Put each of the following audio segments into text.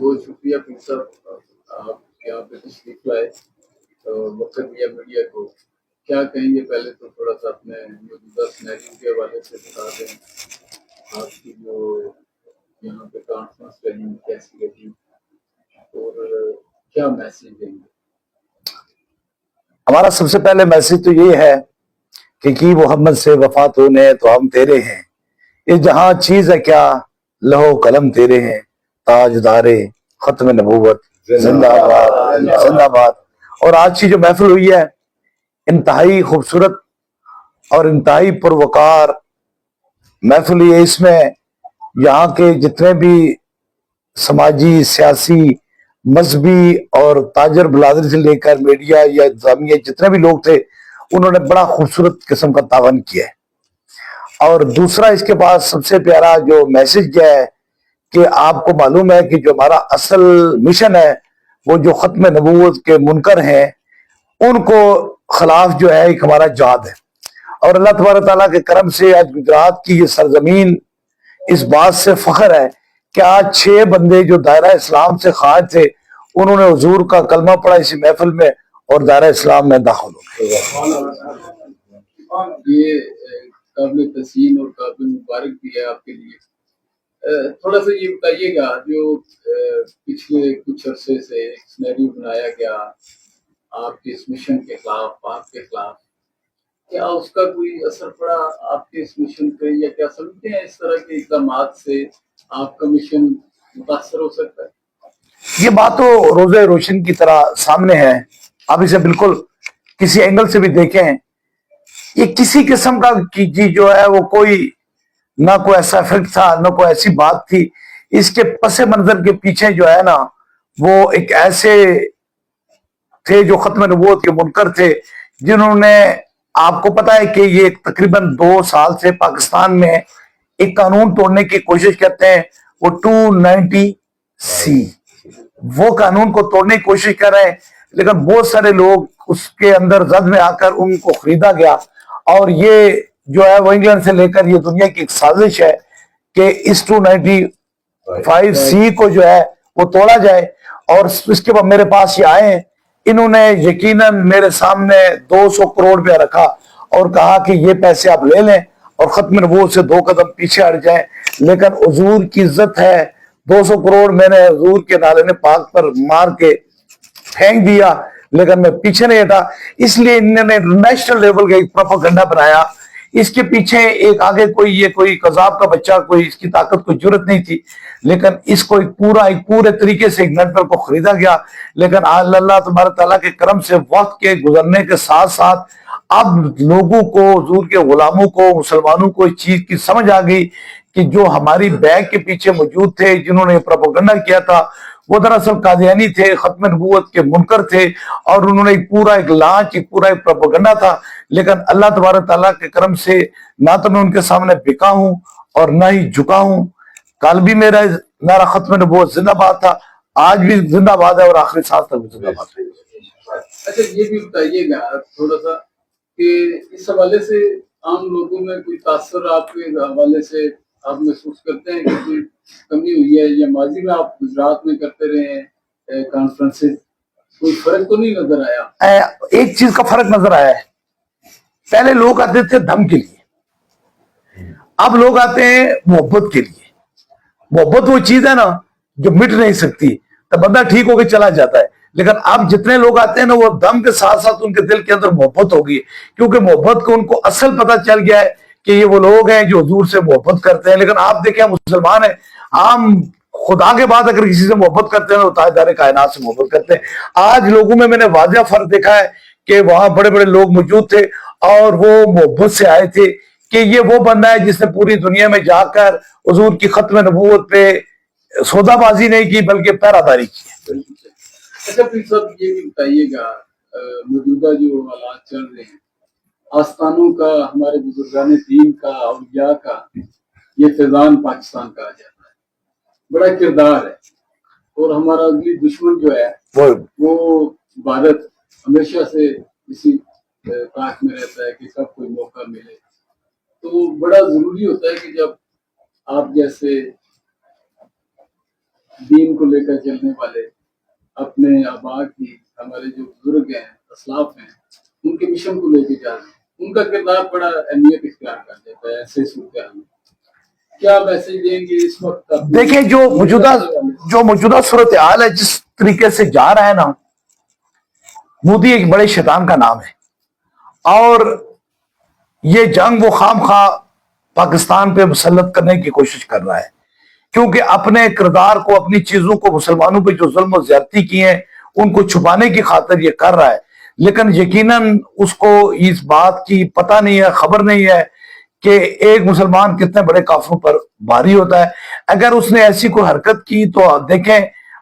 بہت شکریہ پیر صاحب، آپ یہاں پہ تشریف لائے وقت دیا میڈیا کو. کیا کہیں گے؟ پہلے تو تھوڑا سا اپنے موجودہ سینیریو کے حوالے سے بتا دیں. آپ کی جو یہاں پہ کانفرنس رہی کیسی رہی اور کیا میسج دیں گے؟ ہمارا سب سے پہلے میسج تو یہ ہے کہ کی محمد سے وفات ہونے تو ہم تیرے ہیں، یہ جہاں چیز ہے کیا لہو قلم تیرے ہیں، تاجدار ختم نبوت زندہ باد زندہ باد. اور آج کی جو محفل ہوئی ہے انتہائی خوبصورت اور انتہائی پروقار محفل ہوئی ہے. اس میں یہاں کے جتنے بھی سماجی، سیاسی، مذہبی اور تاجر برادری سے لے کر میڈیا یا انتظامیہ جتنے بھی لوگ تھے انہوں نے بڑا خوبصورت قسم کا تعاون کیا ہے. اور دوسرا اس کے بعد سب سے پیارا جو میسج کیا ہے کہ آپ کو معلوم ہے کہ جو ہمارا اصل مشن ہے وہ جو ختم نبوت کے منکر ہیں ان کو خلاف جو ہے ایک ہمارا جہاد ہے. اور اللہ تبارک تعالیٰ کے کرم سے آج گجرات کی یہ سرزمین اس بات سے فخر ہے کہ آج 6 بندے جو دائرہ اسلام سے خارج تھے انہوں نے حضور کا کلمہ پڑھا اسی محفل میں اور دائرہ اسلام میں داخل ہو گئے. یہ قابل تحسین اور قابل مبارک بھی ہے آپ کے لیے. تھوڑا سا یہ بتائیے گا جو پچھلے کچھ عرصے سے ایک سینیریو بنایا گیا آپ کے اس مشن کے خلاف، آپ کے خلاف، کیا اس کا کوئی اثر پڑا آپ کے اس مشن پہ، یا کیا سمجھتے ہیں اس طرح کے اقدامات سے آپ کا مشن متاثر ہو سکتا ہے؟ یہ بات تو روزہ روشن کی طرح سامنے ہے. آپ اسے بالکل کسی اینگل سے بھی دیکھیں، یہ کسی قسم کا جی جو ہے وہ کوئی نہ کوئی ایسا افیکٹ تھا نہ کوئی ایسی بات تھی. اس کے پس منظر کے پیچھے جو ہے نا وہ ایک ایسے تھے جو ختم نبوت کے منکر تھے جنہوں نے، آپ کو پتا ہے کہ یہ تقریباً 2 سال سے پاکستان میں ایک قانون توڑنے کی کوشش کرتے ہیں، وہ 290C، وہ قانون کو توڑنے کی کوشش کر رہے ہیں. لیکن بہت سارے لوگ اس کے اندر زد میں آ کر ان کو خریدا گیا. اور یہ جو ہے وہ انگلینڈ سے لے کر یہ دنیا کی ایک سازش ہے کہ اس 295C کو جو ہے وہ توڑا جائے. اور اس کے بعد میرے پاس یہ آئے ہیں، انہوں نے یقیناً میرے سامنے 200 کروڑ روپیہ رکھا اور کہا کہ یہ پیسے آپ لے لیں اور ختم نبوت سے 2 قدم پیچھے ہٹ جائیں. لیکن حضور کی عزت ہے، 200 کروڑ میں نے حضور کے نالے پاک پر مار کے پھینک دیا لیکن میں پیچھے نہیں ہٹا. اس لیے انہوں نے نیشنل لیول کا ایک پروپیگنڈا بنایا. اس کے پیچھے ایک آگے کوئی یہ کوئی قذاب کا بچہ، کوئی اس کی طاقت کوئی جرت نہیں تھی، لیکن اس کو ایک پورے طریقے سے ایک نٹر کو خریدا گیا. لیکن اللہ تبارک تعالیٰ کے کرم سے وقت کے گزرنے کے ساتھ ساتھ اب لوگوں کو، حضور کے غلاموں کو، مسلمانوں کو اس چیز کی سمجھ آ گئی کہ جو ہماری بیک کے پیچھے موجود تھے جنہوں نے پروپیگنڈا کیا تھا وہ دراصل قادیانی تھے، ختم نبوت کے منکر تھے، اور انہوں نے ایک لانچ، ایک پروپیگنڈا تھا. لیکن اللہ تبارک تعالیٰ کے کرم سے نہ تو میں ان کے سامنے بکا ہوں اور نہ ہی جھکا ہوں. کل بھی میرا نعرہ ختم نبوت زندہ باد تھا، آج بھی زندہ باد ہے اور آخری سانس تک بھی زندہ باد ہے. اچھا یہ بھی بتائیے گا تھوڑا سا کہ اس حوالے سے عام لوگوں میں کوئی تاثر آپ کے حوالے سے آپ محسوس کرتے ہیں کہ کوئی کمی ہوئی ہے، یا ماضی میں آپ گجرات میں کرتے رہے ہیں کانفرنسز، کوئی فرق تو نہیں نظر آیا؟ ایک چیز کا فرق نظر آیا ہے. پہلے لوگ آتے تھے دھم کے لیے، اب لوگ آتے ہیں محبت کے لیے. محبت وہ چیز ہے نا جو مٹ نہیں سکتی، تو بندہ ٹھیک ہو کے چلا جاتا ہے. لیکن اب جتنے لوگ آتے ہیں نا وہ دم کے ساتھ ساتھ ان کے دل کے اندر محبت ہوگی، کیونکہ محبت کو ان کو اصل پتہ چل گیا ہے کہ یہ وہ لوگ ہیں جو حضور سے محبت کرتے ہیں. لیکن آپ دیکھیں مسلمان ہیں، عام خدا کے بعد اگر کسی سے محبت کرتے ہیں تو تاجدار کائنات سے محبت کرتے ہیں. آج لوگوں میں نے واضح فرق دیکھا ہے کہ وہاں بڑے بڑے لوگ موجود تھے اور وہ محبت سے آئے تھے کہ یہ وہ بندہ ہے جس نے پوری دنیا میں جا کر حضور کی ختم نبوت پہ سودا بازی نہیں کی بلکہ پہرہ داری کی. اچھا پھر سب یہ بھی بتائیے گا موجودہ جو حالات چل رہے ہیں آستانوں کا، ہمارے بزرگان دین کا، اولیاء کا، یہ فیضان پاکستان کہا جاتا ہے، بڑا کردار ہے. اور ہمارا اگلی دشمن جو ہے وہ بھارت ہمیشہ سے اسی طاق میں رہتا ہے کہ کب کوئی موقع ملے. تو بڑا ضروری ہوتا ہے کہ جب آپ جیسے دین کو لے کر چلنے والے اپنے آبا کی ہمارے جو بزرگ ہیں اسلاف ہیں ان کے مشن کو لے کے جا رہے ہیں، ان کا کردار بڑا اہمیت اختیار کر دیتا ہے ایسے صورتحال میں۔ کیا میسج دیں گے اس وقت اپنے- دیکھیں جو موجودہ صورتحال ہے، جس طریقے سے جا رہا ہے نا، مودی ایک بڑے شیطان کا نام ہے، اور یہ جنگ وہ خام خواہ پاکستان پہ مسلط کرنے کی کوشش کر رہا ہے، کیونکہ اپنے کردار کو، اپنی چیزوں کو، مسلمانوں پہ جو ظلم و زیادتی کی ہیں ان کو چھپانے کی خاطر یہ کر رہا ہے، لیکن یقیناً اس کو اس بات کی پتہ نہیں ہے، خبر نہیں ہے کہ ایک مسلمان کتنے بڑے کافروں پر بھاری ہوتا ہے۔ اگر اس نے ایسی کوئی حرکت کی تو دیکھیں،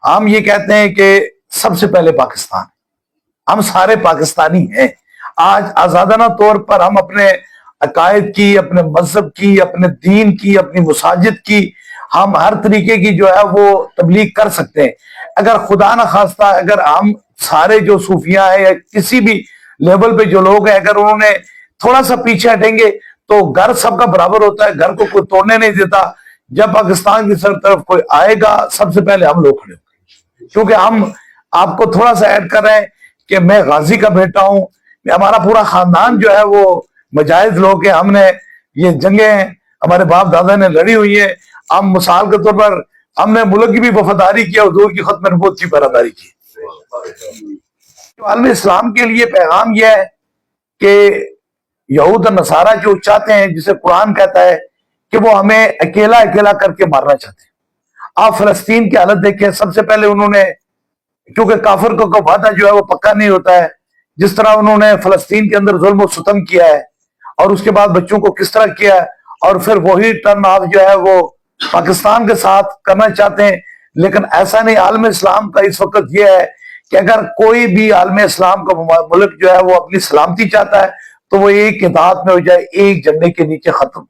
ہم یہ کہتے ہیں کہ سب سے پہلے پاکستان، ہم سارے پاکستانی ہیں۔ آج آزادانہ طور پر ہم اپنے عقائد کی، اپنے مذہب کی، اپنے دین کی، اپنی مساجد کی، ہم ہر طریقے کی جو ہے وہ تبلیغ کر سکتے ہیں۔ اگر خدا نہ خواستہ اگر ہم سارے جو صوفیاء ہیں یا کسی بھی لیول پہ جو لوگ ہیں، اگر انہوں نے تھوڑا سا پیچھے ہٹیں گے تو گھر سب کا برابر ہوتا ہے، گھر کو کوئی توڑنے نہیں دیتا۔ جب پاکستان کی طرف کوئی آئے گا سب سے پہلے ہم لوگ کھڑے ہوں گے، کیونکہ ہم آپ کو تھوڑا سا ایڈ کر رہے ہیں کہ میں غازی کا بیٹا ہوں، ہمارا پورا خاندان جو ہے وہ مجاہد لوگ ہیں، ہم نے یہ جنگیں ہمارے باپ دادا نے لڑی ہوئی ہیں، ہم مثال کے طور پر ہم نے ملک کی بھی وفاداری کی، حضور کی ختم نبوت کی پہراداری کی۔ عالم اسلام کے لیے پیغام یہ ہے کہ یہود اور نصارہ جو چاہتے ہیں، جسے قرآن کہتا ہے کہ وہ ہمیں اکیلا اکیلا کر کے مارنا چاہتے ہیں۔ آپ فلسطین کی حالت دیکھیں، سب سے پہلے انہوں نے، کیونکہ کافر کو وعدہ جو ہے وہ پکا نہیں ہوتا ہے، جس طرح انہوں نے فلسطین کے اندر ظلم و ستم کیا ہے اور اس کے بعد بچوں کو کس طرح کیا ہے، اور پھر وہی ٹرن آف جو ہے وہ پاکستان کے ساتھ کرنا چاہتے ہیں۔ لیکن ایسا نہیں، عالم اسلام کا اس وقت یہ ہے کہ اگر کوئی بھی عالم اسلام کا ملک جو ہے وہ اپنی سلامتی چاہتا ہے تو وہ ایک اتحاد میں ہو جائے، ایک جھنڈے کے نیچے ختم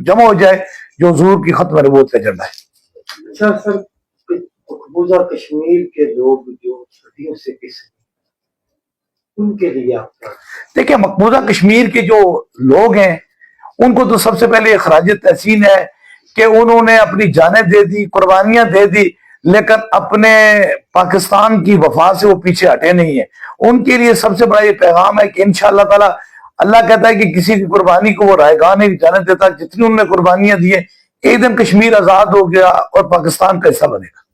جمع ہو جائے، جو حضور کی ختم نبوت کا جھنڈا ہے۔ اچھا سر، مقبوضہ کشمیر کے لوگ جو صدیوں سے پس ان کے لیے آپ کا؟ دیکھیں، مقبوضہ کشمیر کے جو لوگ ہیں ان کو تو سب سے پہلے خراج تحسین ہے کہ انہوں نے اپنی جانیں دے دی، قربانیاں دے دی، لیکن اپنے پاکستان کی وفا سے وہ پیچھے ہٹے نہیں ہیں۔ ان کے لیے سب سے بڑا یہ پیغام ہے کہ انشاءاللہ تعالی، اللہ کہتا ہے کہ کسی کی قربانی کو وہ رائے گاہ نہیں جانے دیتا، جتنی انہوں نے قربانیاں دی ہیں، ایک دن کشمیر آزاد ہو گیا اور پاکستان کا حصہ بنے گا۔